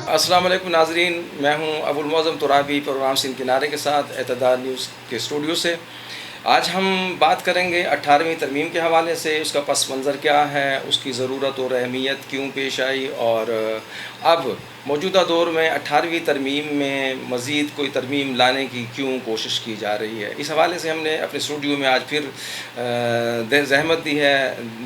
السلام علیکم ناظرین، میں ہوں ابو المعظم ترابی، پروگرام سندھ کنارے کے ساتھ اعتدال نیوز کے اسٹوڈیو سے۔ آج ہم بات کریں گے 18ویں ترمیم کے حوالے سے، اس کا پس منظر کیا ہے، اس کی ضرورت اور اہمیت کیوں پیش آئی، اور اب موجودہ دور میں 18ویں ترمیم میں مزید کوئی ترمیم لانے کی کیوں کوشش کی جا رہی ہے۔ اس حوالے سے ہم نے اپنے اسٹوڈیو میں آج پھر زحمت دی ہے۔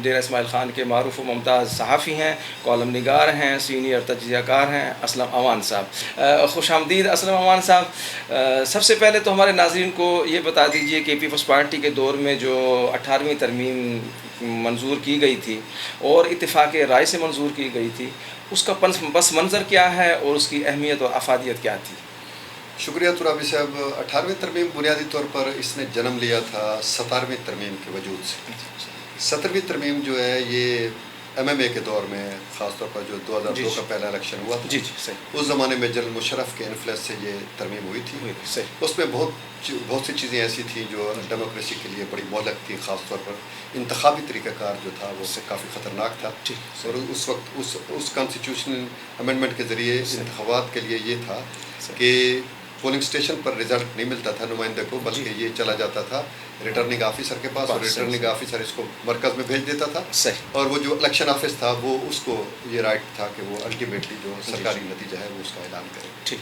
ڈیرہ اسماعیل خان کے معروف و ممتاز صحافی ہیں، کالم نگار ہیں، سینئر تجزیہ کار ہیں، اسلم امان صاحب۔ خوش آمدید اسلم امان صاحب۔ سب سے پہلے تو ہمارے ناظرین کو یہ بتا دیجئے کہ پیپلز پارٹی کے دور میں جو 18ویں ترمیم منظور کی گئی تھی اور اتفاق رائے سے منظور کی گئی تھی، اس کا پس منظر کیا ہے اور اس کی اہمیت اور افادیت کیا تھی؟ شکریہ ترابی صاحب۔ 18ویں ترمیم بنیادی طور پر اس نے جنم لیا تھا 17ویں ترمیم کے وجود سے۔ 17ویں ترمیم جو ہے یہ MMA کے دور میں، خاص طور پر جو 2002 کا پہلا الیکشن ہوا تھا، صحیح، اس زمانے میں جنرل مشرف کے انفلوئنس سے یہ ترمیم ہوئی تھی۔ صحیح، اس میں بہت سی چیزیں ایسی تھیں جو ڈیموکریسی کے لیے بڑی مہلک تھی، خاص طور پر انتخابی طریقہ کار جو تھا وہ کافی خطرناک تھا، اور اس وقت اس کانسٹیٹیوشنل امینڈمنٹ کے ذریعے انتخابات کے لیے یہ تھا کہ پولنگ اسٹیشن پر رزلٹ نہیں ملتا تھا نمائندے کو، بلکہ یہ چلا جاتا تھا ریٹرننگ آفیسر کے پاس، اور ریٹرننگ آفیسر اس کو مرکز میں بھیج دیتا تھا، اور وہ جو الیکشن آفس تھا وہ اس کو یہ رائٹ تھا کہ وہ الٹیمیٹلی جو سرکاری نتیجہ ہے وہ اس کا اعلان کرے۔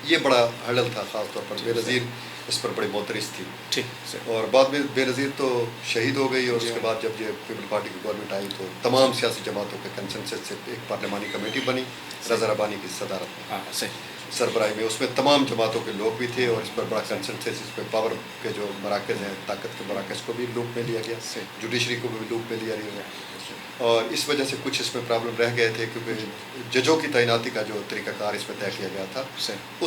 یہ بڑا ہرڈل تھا، خاص طور پر بے نظیر اس پر بڑی معترض تھی، اور بعد میں بے نظیر تو شہید ہو گئی، اور اس کے بعد جب یہ پیپل پارٹی کی گورنمنٹ آئی تو تمام سیاسی جماعتوں کے کنسنسس سے ایک پارلیمانی کمیٹی بنی رضا ربانی کی صدارت میں، سربراہی میں۔ اس میں تمام جماعتوں کے لوگ بھی تھے، اور اس پر بڑا کنسنسس، اس پہ پاور کے جو مراکز ہیں، طاقت کے مراکز کو بھی لوپ میں لیا گیا، جوڈیشری کو بھی لوپ میں لیا گیا، اور اس وجہ سے کچھ اس میں پرابلم رہ گئے تھے، کیونکہ ججوں کی تعیناتی کا جو طریقہ کار اس میں طے کیا گیا تھا،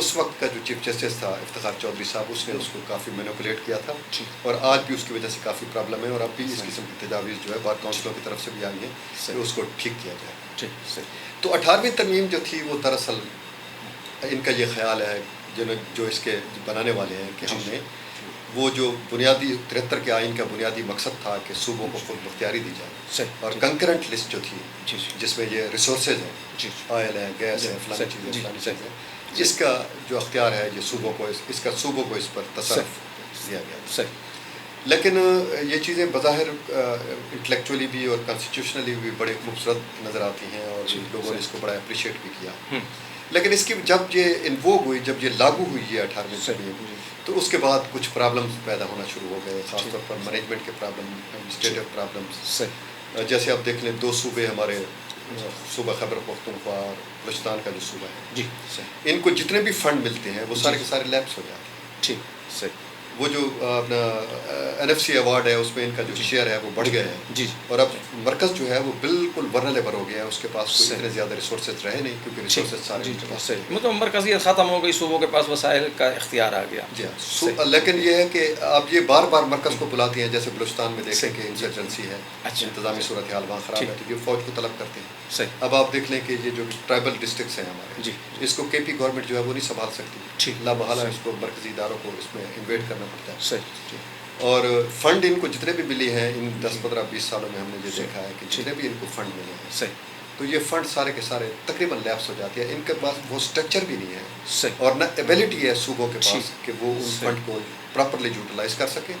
اس وقت کا جو چیف جسٹس تھا افتخار چودھری صاحب، اس نے اس کو کافی مینوپولیٹ کیا تھا، اور آج بھی اس کی وجہ سے کافی پرابلم ہے، اور اب بھی اس قسم کی تجاویز جو ہے بار کونسلوں کی طرف سے بھی آئی ہیں کہ اس کو ٹھیک کیا جائے۔ تو 18ویں ترمیم جو تھی وہ دراصل ان کا یہ خیال ہے جو اس کے بنانے والے ہیں کہ ہم نے وہ جو بنیادی 73 کے آئین کا بنیادی مقصد تھا کہ صوبوں کو خود مختاری دی جائے، اور کنکرنٹ لسٹ جو تھی جس میں یہ ریسورسز ہیں، آئل ہے، گیس ہے، فلانی چیزیں، اس کا جو اختیار ہے یہ صوبوں کو، اس کا صوبوں کو اس پر تصرف دیا گیا۔ لیکن یہ چیزیں بظاہر انٹلیکچولی بھی اور کانسٹیٹیوشنلی بھی بڑے خوبصورت نظر آتی ہیں، اور لوگوں نے اس کو بڑا اپریشیٹ بھی کیا، لیکن اس کی جب یہ انووگ ہوئی، جب یہ لاگو ہوئی ہے 18ویں ترمیم، تو اس کے بعد کچھ پرابلمز پیدا ہونا شروع ہو گئے، خاص طور پر مینجمنٹ کے پرابلم، ایڈمنسٹریٹو پرابلمز۔ جیسے آپ دیکھ لیں 2 صوبے ہمارے، صوبہ خیبر پختونخوا اور بلوچستان کا جو صوبہ ہے، ان کو جتنے بھی فنڈ ملتے ہیں وہ سارے کے سارے لیپس ہو جاتے ہیں۔ وہ جو اپنا NFC ایوارڈ ہے اس میں ان کا جو شیئر ہے وہ بڑھ گیا ہے، اور اب مرکز جو ہے وہ بالکل ورنلیبل ہو گیا ہے، اس کے پاس کوئی اتنے زیادہ ریسورسز رہے نہیں، کیونکہ ریسورسز سارے مطلب مرکزیت ختم ہو گئی، صوبوں کے پاس وسائل کا اختیار آ گیا۔ جی ہاں، لیکن یہ ہے کہ آپ یہ بار بار مرکز کو بلاتی ہیں، جیسے بلوچستان میں دیکھیں کہ انسرجنسی ہے، انتظامی صورتحال وہاں خراب ہے، تو یہ فوج کو طلب کرتے ہیں۔ اب آپ دیکھ لیں کہ یہ جو ٹرائبل ڈسٹرکٹس ہیں ہمارے، اس کو KP گورنمنٹ جو ہے وہ نہیں سنبھال سکتی، لامحالہ اس کو مرکزی اداروں کو اس میں انویٹ کرنا پڑتا ہے، اور فنڈ ان کو جتنے بھی ملی ہیں ان 10 15 20 سالوں میں ہم نے یہ دیکھا ہے کہ جتنے بھی ان کو فنڈ ملے ہیں، تو یہ فنڈ سارے کے سارے تقریباً لیپس ہو جاتی ہے، ان کے پاس وہ اسٹرکچر بھی نہیں ہے، اور نہ ایبلٹی ہے صوبوں کے پاس کہ وہ ان فنڈ کو پراپرلی یوٹیلائز کر سکیں،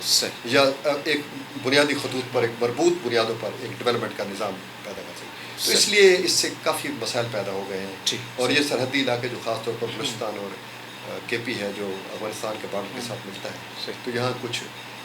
یا ایک بنیادی خطوط پر، ایک مربوط بنیادوں پر ایک ڈیولپمنٹ کا نظام پیدا کر سکیں۔ تو اس لیے اس سے کافی مسائل پیدا ہو گئے ہیں، اور یہ سرحدی علاقے جو خاص طور پر بلوچستان اور KP ہے جو افغانستان کے بارڈر کے ساتھ ملتا ہے، تو یہاں کچھ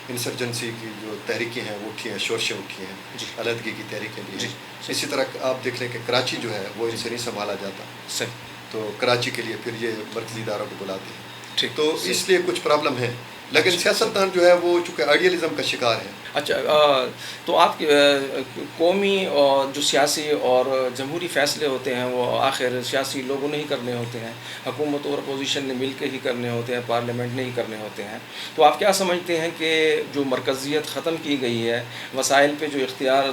انسرجنسی کی جو تحریکیں ہیں وہ اٹھی ہیں، شورشیں اٹھی ہیں، علیحدگی کی تحریکیں بھی ہیں۔ اسی طرح آپ دیکھ لیں کہ کراچی جو ہے وہ ان سے نہیں سنبھالا جاتا، تو کراچی کے لیے پھر یہ مرکزی اداروں کو بلاتے ہیں، تو اس لیے کچھ پرابلم ہے، لیکن سیاستدان جو ہے وہ چونکہ آئیڈیلزم کا شکار ہے۔ اچھا، تو آپ قومی اور جو سیاسی اور جمہوری فیصلے ہوتے ہیں وہ آخر سیاسی لوگوں نے ہی کرنے ہوتے ہیں، حکومت اور اپوزیشن نے مل کے ہی کرنے ہوتے ہیں، پارلیمنٹ نے ہی کرنے ہوتے ہیں، تو آپ کیا سمجھتے ہیں کہ جو مرکزیت ختم کی گئی ہے، وسائل پہ جو اختیار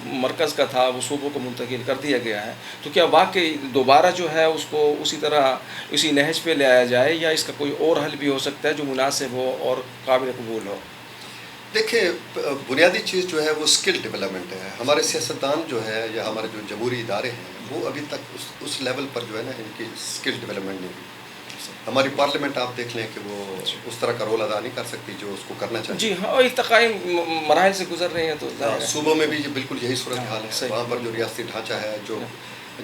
مرکز کا تھا وہ صوبوں کو منتقل کر دیا گیا ہے، تو کیا واقعی دوبارہ جو ہے اس کو اسی طرح اسی نہج پہ لے آیا جائے، یا اس کا کوئی اور حل بھی ہو سکتا ہے جو مناسب ہو اور قابل قبول ہو؟ دیکھیں، بنیادی چیز جو ہے وہ اسکل ڈیولپمنٹ ہے۔ ہمارے سیاستدان جو ہے یا ہمارے جو جمہوری ادارے ہیں وہ ابھی تک اس لیول پر جو ہے نا ان کی اسکل ڈیولپمنٹ نہیں ہوئی. ہماری پارلیمنٹ آپ دیکھ لیں کہ وہ اس طرح کا رول ادا نہیں کر سکتی جو اس کو کرنا چاہیے. جی ہاں, ارتقائی مراحل سے گزر رہے ہیں تو صوبوں میں بھی یہ بالکل یہی صورتحال ہے. وہاں پر جو ریاستی ڈھانچہ ہے, جو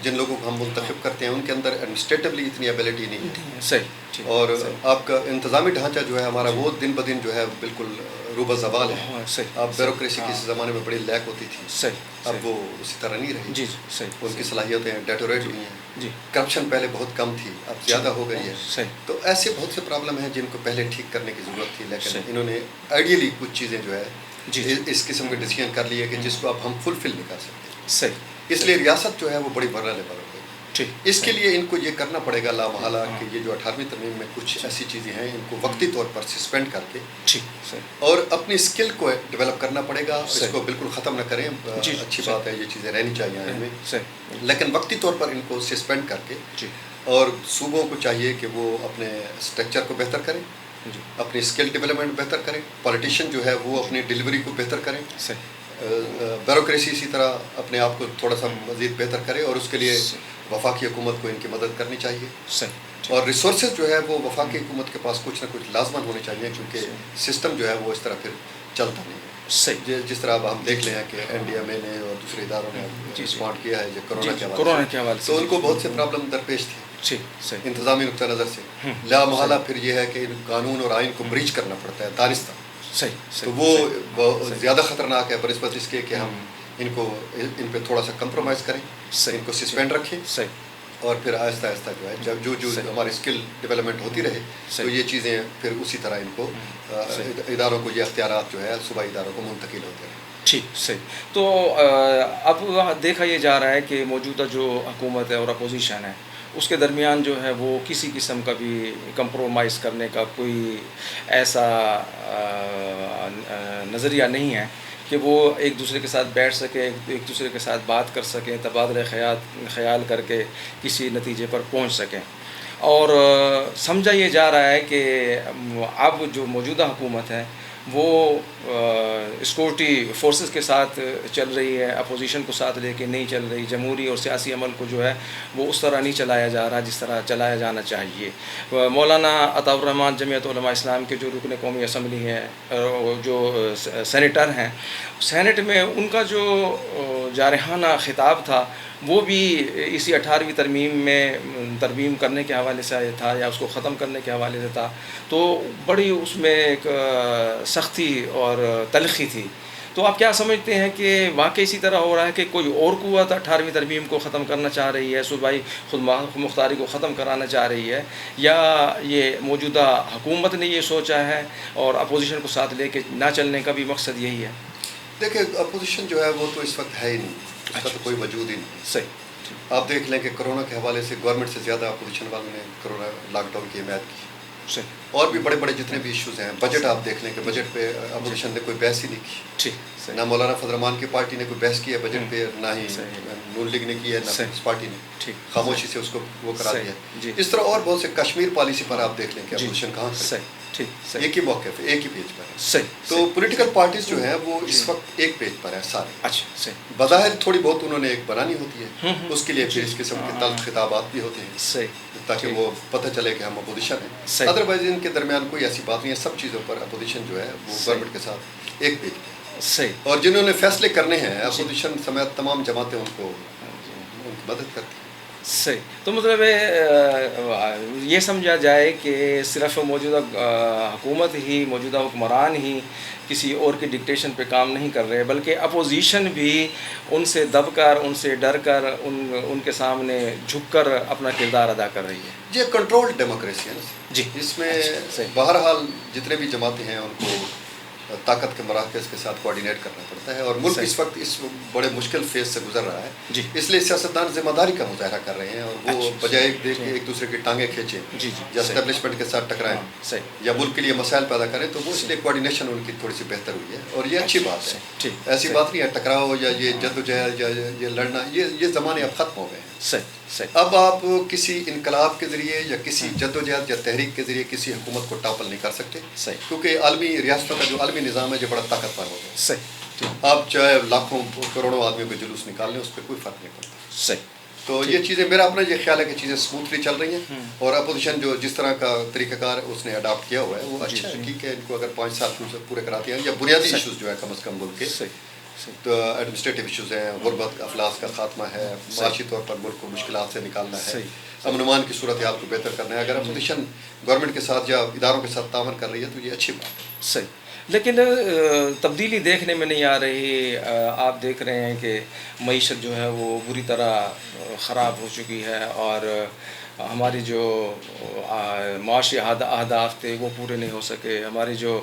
جن لوگوں کو ہم منتخب کرتے ہیں ان کے اندر ایڈمنسٹریٹولی اتنی ایبلٹی نہیں ہے. صحیح. اور آپ کا انتظامی ڈھانچہ جو ہے ہمارا وہ دن بدن جو ہے بالکل روبہ زوال ہے. آپ بیوروکریسی کسی زمانے میں بڑی لیک ہوتی تھی, اب وہ اسی طرح نہیں رہی. ان کی صلاحیتیں ڈیٹوریٹ ہوئی ہیں. کرپشن پہلے بہت کم تھی, اب زیادہ ہو گئی ہے. تو ایسے بہت سے پرابلم ہیں جن کو پہلے ٹھیک کرنے کی ضرورت تھی, لیکن انہوں نے آئیڈیلی کچھ چیزیں جو ہے اس قسم کے ڈیسیجن کر لیے کہ جس کو اب ہم فلفل نہیں کر سکتے. اس لیے ریاست جو ہے وہ بڑی ورنریبل ہو گئی. اس کے لیے ان کو یہ کرنا پڑے گا لامحالہ کہ یہ جو 18ویں ترمیم میں کچھ ایسی چیزیں ہیں ان کو وقتی طور پر سسپینڈ کر کے اور اپنی اسکل کو ڈیولپ کرنا پڑے گا. اس کو بالکل ختم نہ کریں, اچھی بات ہے, یہ چیزیں رہنی چاہیے ان میں, لیکن وقتی طور پر ان کو سسپینڈ کر کے. اور صوبوں کو چاہیے کہ وہ اپنے اسٹرکچر کو بہتر کریں, اپنی اسکل ڈیولپمنٹ بہتر کریں. پولیٹیشین جو ہے وہ اپنی ڈیلیوری کو بہتر کریں. بیوروکریسی اسی طرح اپنے آپ کو تھوڑا سا مزید بہتر کرے, اور اس کے لیے وفاقی حکومت کو ان کی مدد کرنی چاہیے. اور ریسورسز جو ہے وہ وفاقی حکومت کے پاس کچھ نہ کچھ لازماً ہونے چاہیے, کیونکہ سسٹم جو ہے وہ اس طرح پھر چلتا نہیں ہے. جس طرح اب ہم دیکھ لیں کہ NDMA نے اور دوسرے اداروں نے رسپونڈ کیا ہے کورونا کے حوالے سے, تو ان کو بہت سے پرابلم درپیش تھے انتظامی نقطہ نظر سے. لامحالہ پھر یہ ہے کہ قانون اور آئین کو بریچ کرنا پڑتا ہے دانستہ. تو وہ زیادہ خطرناک ہے بنسبت اس کے کہ ہم ان پہ تھوڑا سا کمپرومائز کریں, ان کو سسپینڈ رکھیں, اور پھر آہستہ آہستہ جو ہے جو ہماری اسکل ڈیولپمنٹ ہوتی رہے تو یہ چیزیں پھر اسی طرح ان کو اداروں کو یہ اختیارات جو ہے صوبائی اداروں کو منتقل ہوتے رہے. ٹھیک, صحیح. تو اب دیکھا یہ جا رہا ہے کہ موجودہ جو حکومت ہے اور اپوزیشن ہے اس کے درمیان جو ہے وہ کسی قسم کا بھی کمپرومائز کرنے کا کوئی ایسا نظریہ نہیں ہے کہ وہ ایک دوسرے کے ساتھ بیٹھ سکیں, ایک دوسرے کے ساتھ بات کر سکیں, تبادلہ خیال کر کے کسی نتیجے پر پہنچ سکیں. اور سمجھا یہ جا رہا ہے کہ اب جو موجودہ حکومت ہے وہ سیکورٹی فورسز کے ساتھ چل رہی ہے, اپوزیشن کو ساتھ لے کے نہیں چل رہی. جمہوری اور سیاسی عمل کو جو ہے وہ اس طرح نہیں چلایا جا رہا جس طرح چلایا جانا چاہیے. مولانا عطاء الرحمن جمعیت علماء اسلام کے جو رکن قومی اسمبلی ہیں, جو سینیٹر ہیں, سینٹ میں ان کا جو جارحانہ خطاب تھا وہ بھی اسی 18ویں ترمیم میں ترمیم کرنے کے حوالے سے تھا یا اس کو ختم کرنے کے حوالے سے تھا. تو بڑی اس میں ایک سختی اور تلخی تھی. تو آپ کیا سمجھتے ہیں کہ واقعی اسی طرح ہو رہا ہے کہ کوئی اور قوت 18ویں ترمیم کو ختم کرنا چاہ رہی ہے, صوبائی خود مختاری کو ختم کرانا چاہ رہی ہے, یا یہ موجودہ حکومت نے یہ سوچا ہے اور اپوزیشن کو ساتھ لے کے نہ چلنے کا بھی مقصد یہی ہے؟ دیکھیں, اپوزیشن جو ہے وہ تو اس وقت ہے ہی نہیں, اس کا تو کوئی وجود ہی نہیں. صحیح. آپ دیکھ لیں کہ کرونا کے حوالے سے گورنمنٹ سے زیادہ اپوزیشن والوں نے کرونا لاک ڈاؤن کی حمایت کی. اور بھی بڑے بڑے جتنے بھی ایشوز ہیں, بجٹ آپ دیکھ لیں کہ بجٹ پہ اپوزیشن نے کوئی بحث ہی نہیں کی. نہ مولانا فضل الرحمان کی پارٹی نے کوئی بحث کی ہے بجٹ پہ, نہ ہی نون لیگ نے کی ہے, نہ پیپلز پارٹی نے, خاموشی سے اس کو وہ کرا دیا. اس طرح اور بہت سے کشمیر پالیسی پر آپ دیکھ لیں کہ اپوزیشن کہاں سے ایک ہی موقع پہ ایک ہی پیج پر ہے. تو پولیٹیکل پارٹیز جو ہیں وہ اس وقت ایک پیج پر ہیں سارے. بظاہر تھوڑی بہت انہوں نے ایک بنانی ہوتی ہے, اس کے لیے پھر اس قسم کے تلخ خطابات بھی ہوتے ہیں تاکہ وہ پتہ چلے کہ ہم اپوزیشن ہیں. ادروائز ان کے درمیان کوئی ایسی بات نہیں ہے. سب چیزوں پر اپوزیشن جو ہے وہ گورنمنٹ کے ساتھ ایک پیج پر. اور جنہوں نے فیصلے کرنے ہیں اپوزیشن سمیت تمام جماعتیں ان کی مدد کرتی ہیں. صحیح. تو مطلب یہ سمجھا جائے کہ صرف موجودہ حکومت ہی, موجودہ حکمران ہی کسی اور کی ڈکٹیشن پہ کام نہیں کر رہے, بلکہ اپوزیشن بھی ان سے دب کر, ان سے ڈر کر, ان کے سامنے جھک کر اپنا کردار ادا کر رہی ہے. یہ کنٹرولڈ ڈیموکریسی ہے نا جس میں بہرحال جتنے بھی جماعتیں ہیں ان کو طاقت کے مراکز کے ساتھ کوآرڈینیٹ کرنا پڑتا ہے. اور ملک اس وقت اس بڑے مشکل فیز سے گزر رہا ہے, اس لیے سیاستدان ذمہ داری کا مظاہرہ کر رہے ہیں, اور وہ بجائے دیکھ کے ایک دوسرے کی ٹانگیں کھینچیں یا اسٹیبلشمنٹ کے ساتھ ٹکرائیں یا ملک کے لیے مسائل پیدا کریں, تو وہ اس لیے کوآرڈینیشن ان کی تھوڑی سی بہتر ہوئی ہے. اور یہ اچھی بات ہے, ایسی بات نہیں ہے ٹکراؤ یا یہ جدوجہد یا یہ لڑنا, یہ زمانے اب ختم ہو گئے ہیں. اب آپ کسی انقلاب کے ذریعے یا کسی جدوجہد یا تحریک کے ذریعے کسی حکومت کو ٹاپل نہیں کر سکتے, کیونکہ عالمی ریاستوں کا جو عالمی نظام ہے یہ بڑا طاقتور ہو گیا. آپ چاہے لاکھوں کروڑوں آدمیوں کے جلوس نکال لیں, اس پہ کوئی فرق نہیں پڑتا. تو یہ چیزیں میرا اپنا یہ خیال ہے کہ چیزیں اسموتھلی چل رہی ہیں، اور اپوزیشن جو جس طرح کا طریقہ کار اس نے اڈاپٹ کیا ہوا ہے وہ اچھا ہے، ٹھیک ہے. ان کو اگر 5 سال پورے کراتے ہیں، یا بنیادی ایشوز جو ہے کم از کم ملک کے تو ایڈمنسٹریٹو ایشوز ہیں، غربت افلاس کا خاتمہ ہے، معاشی طور پر ملک کو مشکلات سے نکالنا ہے، امن امان کی صورتحال کو بہتر کرنا ہے. اگر اپوزیشن گورنمنٹ کے ساتھ یا اداروں کے ساتھ تعاون کر رہی ہے تو یہ اچھی بات ہے. صحیح. لیکن تبدیلی دیکھنے میں نہیں آ رہی. آپ دیکھ رہے ہیں کہ معیشت جو ہے وہ بری طرح خراب ہو چکی ہے، اور ہماری جو معاشی اہداف تھے وہ پورے نہیں ہو سکے. ہماری جو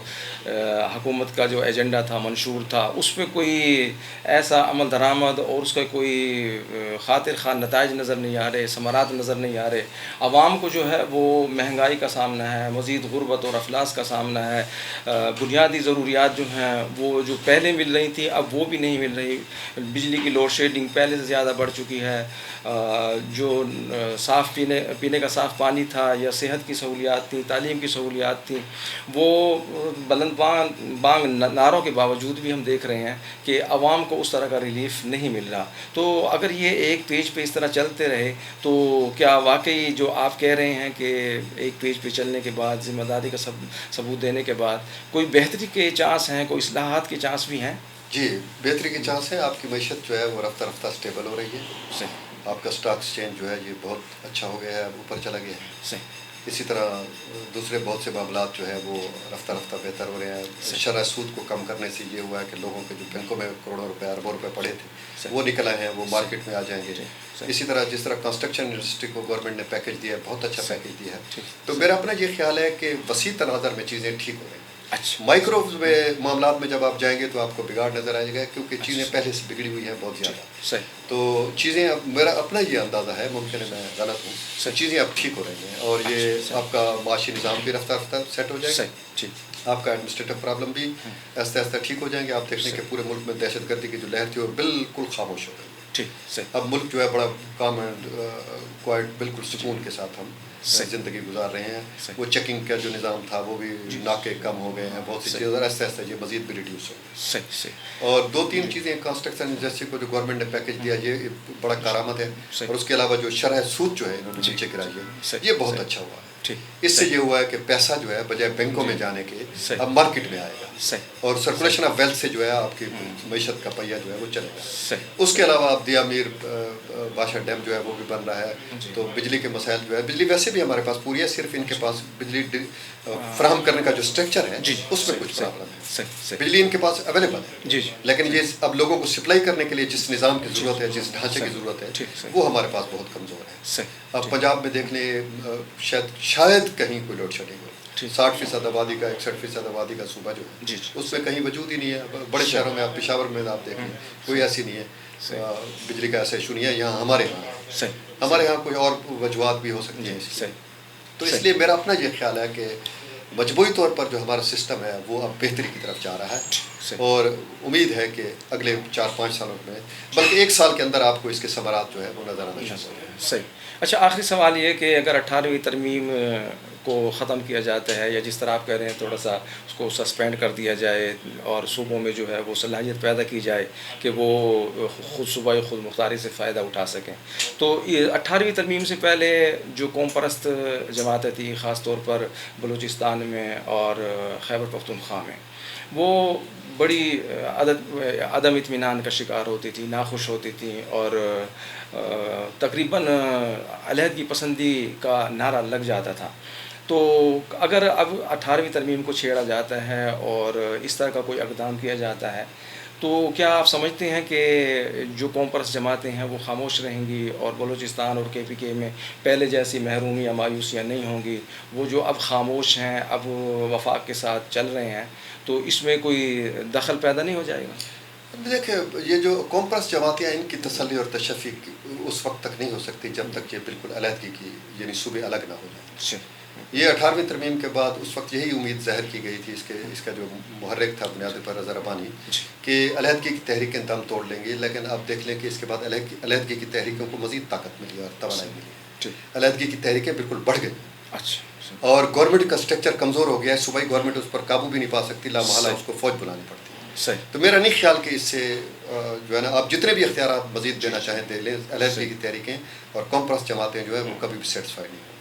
حکومت کا جو ایجنڈا تھا، منشور تھا، اس پہ کوئی ایسا عمل درآمد اور اس کا کوئی خاطر خواہ نتائج نظر نہیں آ رہے، ثمرات نظر نہیں آ رہے. عوام کو جو ہے وہ مہنگائی کا سامنا ہے، مزید غربت اور افلاس کا سامنا ہے. بنیادی ضروریات جو ہیں وہ جو پہلے مل رہی تھیں اب وہ بھی نہیں مل رہی. بجلی کی لوڈ شیڈنگ پہلے سے زیادہ بڑھ چکی ہے. جو صاف پینے کا صاف پانی تھا، یا صحت کی سہولیات تھیں، تعلیم کی سہولیات تھیں، وہ بلند بانگ نعروں کے باوجود بھی ہم دیکھ رہے ہیں کہ عوام کو اس طرح کا ریلیف نہیں مل رہا. تو اگر یہ ایک پیج پہ اس طرح چلتے رہے تو کیا واقعی جو آپ کہہ رہے ہیں کہ ایک پیج پہ چلنے کے بعد، ذمہ داری کا ثبوت دینے کے بعد کوئی بہتری کے چانس ہیں، کوئی اصلاحات کے چانس بھی ہیں؟ جی، بہتری کے چانس ہے. آپ کی معیشت جو ہے وہ رفتہ رفتہ اسٹیبل ہو رہی ہے. صحیح. آپ کا اسٹاک ایکسچینج جو ہے یہ بہت اچھا ہو گیا ہے، اوپر چلا گیا ہے. صحیح. اسی طرح دوسرے بہت سے معاملات جو ہے وہ رفتہ رفتہ بہتر ہو رہے ہیں. شرح سود کو کم کرنے سے یہ ہوا ہے کہ لوگوں کے جو بینکوں میں کروڑوں روپے اربوں روپے پڑے تھے وہ نکل آئے ہیں، وہ مارکیٹ میں آ جائیں گے. اسی طرح جس طرح کنسٹرکشن انڈسٹری کو گورنمنٹ نے پیکج دیا ہے، بہت اچھا پیکج دیا ہے. تو میرا اپنا یہ خیال ہے کہ وسیع تناظر میں چیزیں ٹھیک ہو رہی ہیں. مائکرو معاملات میں جب آپ جائیں گے تو آپ کو بگاڑ نظر آئے گا، کیونکہ چیزیں پہلے سے بگڑی ہوئی ہیں بہت زیادہ. تو چیزیں اب میرا اپنا یہ اندازہ ہے، ممکن ہے میں غلط ہوں، چیزیں اب ٹھیک ہو رہی ہیں، اور یہ آپ کا معاشی نظام بھی رفتہ رفتہ سیٹ ہو جائے گا. آپ کا ایڈمنسٹریٹو پرابلم بھی آہستہ آہستہ ٹھیک ہو جائیں گے. آپ دیکھیں کہ پورے ملک میں دہشت گردی کی جو لہر تھی وہ بالکل خاموش ہو گئی. اب ملک جو ہے بڑا کام اینڈ کوائٹ بالکل سکون کے ساتھ ہم زندگی گزار رہے ہیں. وہ چیکنگ کا جو نظام تھا وہ بھی ناکے کم ہو گئے ہیں، بہت سی چیزیں آہستہ آہستہ یہ مزید بھی ریڈیوس ہو گئی. اور 2-3 چیزیں کنسٹرکشن انڈسٹری کو جو گورنمنٹ نے پیکج دیا یہ بڑا کارآمد ہے. اور اس کے علاوہ جو شرح سود جو ہے انہوں نے نیچے گرائی ہے یہ بہت اچھا ہوا ہے. اس سے یہ ہوا ہے کہ پیسہ جو ہے بجائے بینکوں میں جانے کے اب مارکیٹ میں آئے گا، اور سرکولیشن آف ویلتھ سے جو ہے آپ کی معیشت کا پہیہ جو ہے وہ چلے گا. اس کے علاوہ اب دیا میر بادشاہ ڈیم جو ہے وہ بھی بن رہا ہے. تو بجلی کے مسائل جو ہے، بجلی ویسے بھی ہمارے پاس پوری ہے، صرف ان کے پاس بجلی فراہم کرنے کا جو اسٹرکچر ہے اس میں کچھ پرابلم ہے. بجلی ان کے پاس اویلیبل ہے، لیکن یہ اب لوگوں کو سپلائی کرنے کے لیے جس نظام کی ضرورت ہے، جس ڈھانچے کی ضرورت ہے وہ ہمارے پاس بہت کمزور ہے. اب پنجاب میں دیکھ لیں، شاید کہیں کوئی لوڈ شیڈنگ ہو. 60% آبادی کا 61% آبادی کا صوبہ جو ہے اس میں کہیں وجود ہی نہیں ہے. بڑے شہروں میں آپ پشاور میں آپ دیکھ لیں کوئی ایسی نہیں ہے، بجلی کا ایسا ایشو نہیں ہے. یہاں ہمارے یہاں کوئی اور وجوہات بھی ہو سکتی ہیں. تو اس لیے میرا اپنا یہ خیال ہے کہ مجموعی طور پر جو ہمارا سسٹم ہے وہ اب بہتری کی طرف جا رہا ہے، اور امید ہے کہ اگلے 4-5 سالوں میں، بلکہ 1 سال کے اندر آپ کو اس کے ثمرات جو ہے وہ نظر آنا شروع ہو جائیں. صحیح. اچھا، آخری سوال یہ کہ اگر 18ویں ترمیم کو ختم کیا جاتا ہے، یا جس طرح آپ کہہ رہے ہیں تھوڑا سا اس کو سسپینڈ کر دیا جائے، اور صوبوں میں جو ہے وہ صلاحیت پیدا کی جائے کہ وہ خود صوبائی خود مختاری سے فائدہ اٹھا سکیں، تو یہ 18ویں ترمیم سے پہلے جو قوم پرست جماعتیں تھیں، خاص طور پر بلوچستان میں اور خیبر پختونخوا میں، وہ بڑی عدم اطمینان کا شکار ہوتی تھی، ناخوش ہوتی تھیں، اور تقریباً علیحدگی پسندی کا نعرہ لگ جاتا تھا. تو اگر اب 18ویں ترمیم کو چھیڑا جاتا ہے اور اس طرح کا کوئی اقدام کیا جاتا ہے، تو کیا آپ سمجھتے ہیں کہ جو قوم پرست جماعتیں ہیں وہ خاموش رہیں گی، اور بلوچستان اور KPK میں پہلے جیسی محرومی یا مایوسیاں نہیں ہوں گی؟ وہ جو اب خاموش ہیں، اب وفاق کے ساتھ چل رہے ہیں، تو اس میں کوئی دخل پیدا نہیں ہو جائے گا؟ دیکھیں، یہ جو قوم پرست جماعتیں ہیں ان کی تسلی اور تشفی اس وقت تک نہیں ہو سکتی جب تک یہ بالکل علیحدگی کی یعنی صوبے الگ نہ ہو جائیں. یہ 18ویں ترمیم کے بعد اس وقت یہی امید ظاہر کی گئی تھی، اس کا جو محرک تھا بنیاد پر رضا ربانی، کہ علیحدگی کی تحریکیں دم توڑ لیں گی. لیکن اب دیکھ لیں کہ اس کے بعد علیحدگی کی تحریکوں کو مزید طاقت ملی اور توانائی ملی. علیحدگی کی تحریکیں بالکل بڑھ گئی. اور گورنمنٹ کا اسٹرکچر کمزور ہو گیا ہے. صوبائی گورنمنٹ اس پر قابو بھی نہیں پا سکتی، لا محالہ اس کو فوج بلانی پڑتی ہے. تو میرا نہیں خیال کہ اس سے جو ہے نا آپ جتنے بھی اختیارات مزید دینا چاہیں دے لیں. علیحدگی کی تحریکیں اور کمپرس جماعتیں جو ہے وہ کبھی بھی سیٹسفائی نہیں ہوں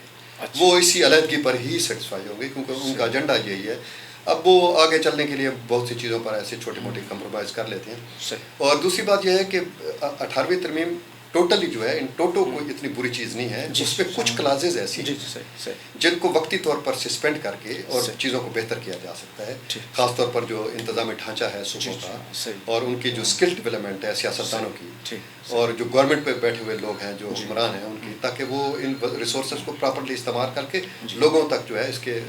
گی. وہ اسی علیحدگی پر ہی سیٹسفائی ہوں گی کیونکہ ان کا ایجنڈا یہی ہے. اب وہ آگے چلنے کے لیے بہت سی چیزوں پر ایسے چھوٹی موٹی کمپرومائز کر لیتے ہیں. اور دوسری بات یہ ہے کہ 18ویں ترمیم ٹوٹلی جو ہے ان ٹوٹو کوئی اتنی بری چیز نہیں ہے. اس پہ کچھ کلازز ایسی ہیں جن کو وقتی طور پر سسپینڈ کر کے اور چیزوں کو بہتر کیا جا سکتا ہے. خاص طور پر جو انتظامی ڈھانچہ ہے صوبوں کا اور ان کی جو اسکل ڈیولپمنٹ ہے سیاستدانوں کی اور جو گورنمنٹ پہ بیٹھے ہوئے لوگ ہیں جو حکمران ہیں ان کی, تاکہ وہ ان ریسورسز کو پراپرلی استعمال کر کے لوگوں تک جو ہے اس کے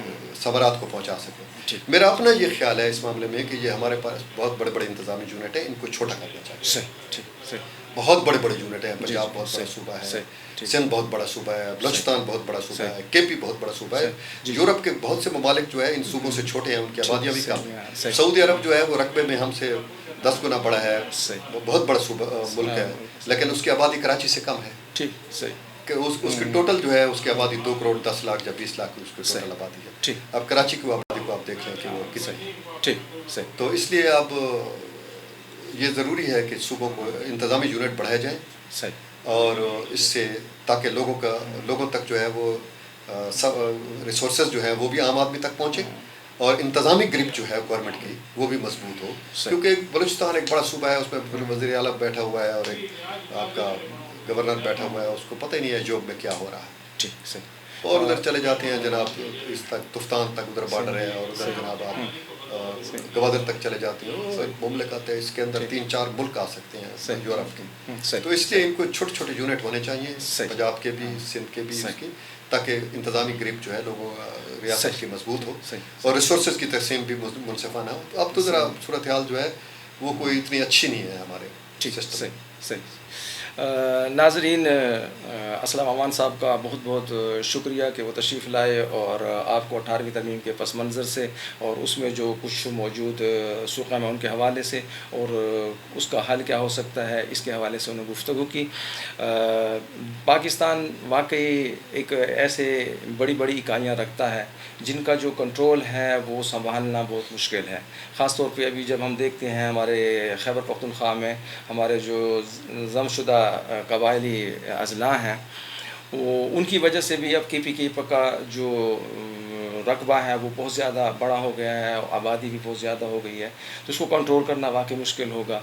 ثمرات کو پہنچا سکیں. میرا اپنا یہ خیال ہے اس معاملے میں کہ یہ ہمارے پاس بہت بڑے بڑے انتظامی یونٹ ہیں, ان کو چھوٹا کرنا چاہیے. بہت بڑے بڑے یونٹ ہیں. پنجاب بہت بڑا صوبہ ہے, سندھ بہت بڑا صوبہ ہے, بلوچستان بہت بڑا صوبہ ہے, کے پی بہت بڑا صوبہ ہے. یورپ کے بہت سے ممالک جو ہے ان صوبوں سے چھوٹے ہیں, ان کی آبادیاں بھی کم ہیں. سعودی عرب جو ہے وہ رقبے میں ہم سے 10 گنا بڑا ہے, بہت بڑا صوبہ ملک ہے, لیکن اس کی آبادی کراچی سے کم ہے. کہ اس کی ٹوٹل جو ہے اس کی آبادی 2 کروڑ 10 لاکھ یا 20 لاکھ کی اس کی ٹوٹل آبادی ہے. اب کراچی کی آبادی کو آپ دیکھ لیں کہ وہ کتنی. تو اس لیے اب یہ ضروری ہے کہ صوبوں کو انتظامی یونٹ بڑھائے جائیں اور اس سے تاکہ لوگوں تک جو ہے وہ سب ریسورسز جو ہے وہ بھی عام آدمی تک پہنچے اور انتظامی گرپ جو ہے گورنمنٹ کی وہ بھی مضبوط ہو. کیونکہ بلوچستان ایک بڑا صوبہ ہے, اس میں وزیر اعلیٰ بیٹھا ہوا ہے اور ایک آپ کا گورنر بیٹھا ہوا ہے, اس کو پتہ ہی نہیں ہے جوب میں کیا ہو رہا ہے. اور ادھر چلے جاتے ہیں جناب اس تک تفتان تک ادھر بارڈر ہے, اور ادھر جناب آپ گوادر تک چلے جاتے ہیں. مملکت ہے, اس کے اندر 3-4 ملک آ سکتے ہیں یورپ کے. تو اس لیے ان کو چھوٹے چھوٹے یونٹ ہونے چاہیے, پنجاب کے بھی, سندھ کے بھی, اس کی, تاکہ انتظامی گرپ جو ہے لوگوں ریاست کی مضبوط ہو اور ریسورسز کی تقسیم بھی منصفانہ ہو. اب تو ذرا صورتحال جو ہے وہ کوئی اتنی اچھی نہیں ہے ہمارے سسٹم. ناظرین, اسلم امان صاحب کا بہت بہت شکریہ کہ وہ تشریف لائے اور آپ کو 18ویں ترمیم کے پس منظر سے اور اس میں جو کچھ موجود سوقہ میں ان کے حوالے سے اور اس کا حل کیا ہو سکتا ہے اس کے حوالے سے انہوں نے گفتگو کی. پاکستان واقعی ایک ایسے بڑی بڑی اکائیاں رکھتا ہے جن کا جو کنٹرول ہے وہ سنبھالنا بہت مشکل ہے. خاص طور پہ ابھی جب ہم دیکھتے ہیں ہمارے خیبر پختونخوا میں ہمارے جو ضم شدہ قبائلی اضلاع ہیں, وہ ان کی وجہ سے بھی اب کے پی کے کا جو رقبہ ہے وہ بہت زیادہ بڑا ہو گیا ہے, آبادی بھی بہت زیادہ ہو گئی ہے, تو اس کو کنٹرول کرنا واقعی مشکل ہوگا.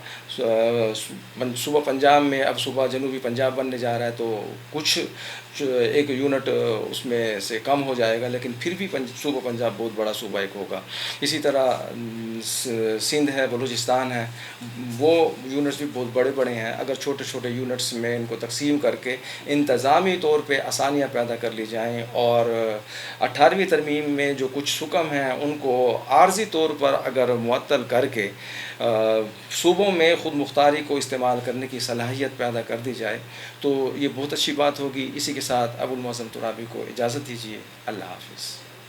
صوبہ پنجاب میں اب صوبہ جنوبی پنجاب بننے جا رہا ہے, تو کچھ ایک یونٹ اس میں سے کم ہو جائے گا, لیکن پھر بھی صوبہ پنجاب بہت بڑا صوبہ ایک ہوگا. اسی طرح سندھ ہے, بلوچستان ہے, وہ یونٹس بھی بہت بڑے بڑے ہیں. اگر چھوٹے چھوٹے یونٹس میں ان کو تقسیم کر کے انتظامی طور پہ آسانیاں پیدا کر لی جائیں اور 18ویں ترمیم میں جو کچھ حکم ہیں ان کو عارضی طور پر اگر معطل کر کے صوبوں میں خود مختاری کو استعمال کرنے کی صلاحیت پیدا کر دی جائے تو یہ بہت اچھی بات ہوگی. اسی کے ساتھ ابوالمعظم ترابی کو اجازت دیجیے. اللہ حافظ.